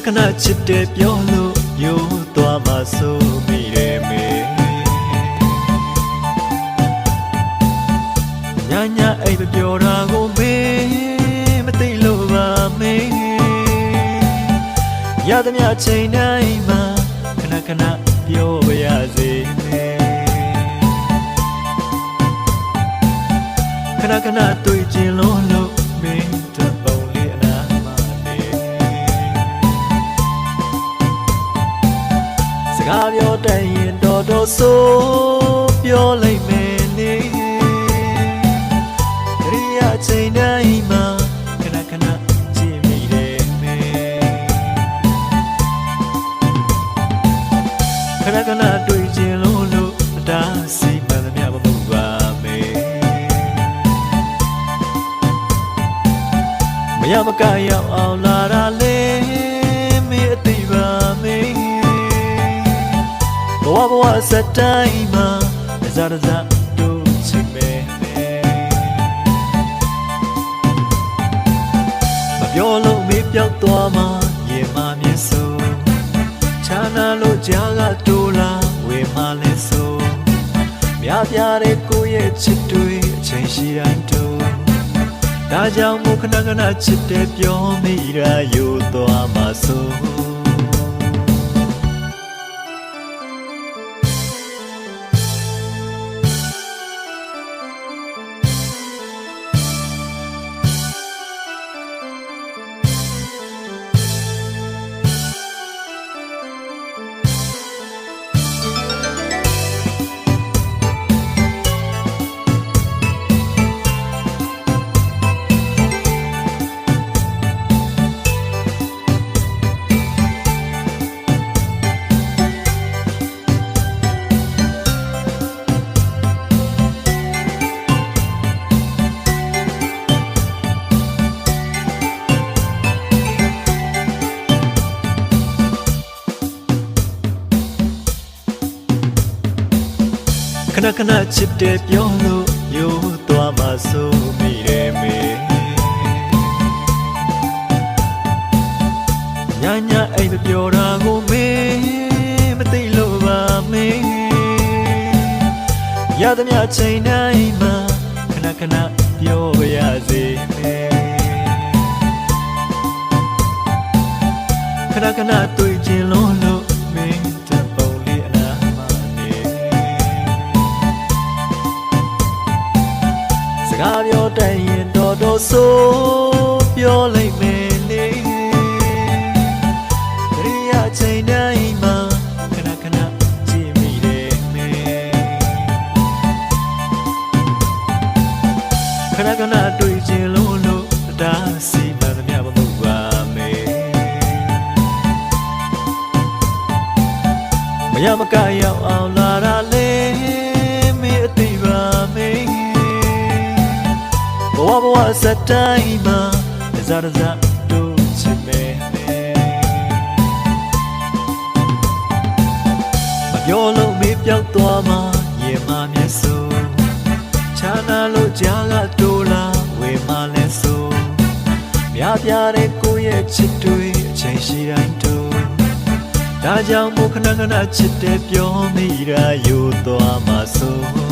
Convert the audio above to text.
ခဏချစ်တဲ့ပြောလို့ယိုးသွားမှဆိုမိတယ်မေညအိပ်ပြောတာကိုမေမသိလို့ပါမေရသမျှချိန်တိုင်းမှာခဏပြောပါရစေမေခဏတွေ့ချင်လို့မင်းတို့ပုံလေးအနာမနေစကားပြောတတ်ရင်တော်ဆိုပြောလိုက်မယ်နေရိယာချိန်တိုင်းမှာခဏကြည့်မိတယ်မေခဏတွေ့ချင်လို့ဒါစိတ်မှန်သမျှမဟုတ်ပါမေမရမကရောက်အောင်လာတာလေမေအသိပါမေဘဝစတိုင်းမှာဇာတို့ချစ်မေမပြောလို့မေပြောက်သွားမှရင်မမြင်ဆိုချာနာလို့ကြားကတိုးလာဝေမလဲဆိုမြားပြတဲ့ကိုရဲ့ချစ်တွေအချိန်ရှိတိုင်းတို့ဒါကြောင့်မို့ခဏချစ်တဲ့ပြောမိတာယိုသွားမှဆိုခဏချစ်တဲ့ပြောလို့ယိုးသွားမှဆိုမိတယ်မေညအိပ်ပြောတာကိုမေမသိလို့ပါမေရသမျှချိန်တိုင်းမှာခဏပြောပါရစေမေခဏတွေ့ချင်လို့မင်းတို့ပုံလေးအနာမနေစကားပြောတတ်ရင်တော်ဆိုပြောလိုက်မယ်နေရိယာချိန်တိုင်းမှာခဏကြည့်မိတယ်မေခဏတွေ့ချင်လို့ဒါစီမံသမျှမဟုတ်ပါမေမရမကရောက်အောင်လာတာလေမေအသိပါမေဘဝစတိုင်းမှာဇာတို့ချစ်မေမပြောလို့မေပြောက်သွားမှရင်မမျက်စုံချာနာလို့ကြားကတိုးလာဝေမလဲဆိုမြားပြတဲ့ကိုရဲ့ချစ်တွေအချိန်ရှိတိုင်းတို့ဒါကြောင့်မို့ခဏချစ်တဲ့ပြောမိတာယိုးသွားမှဆို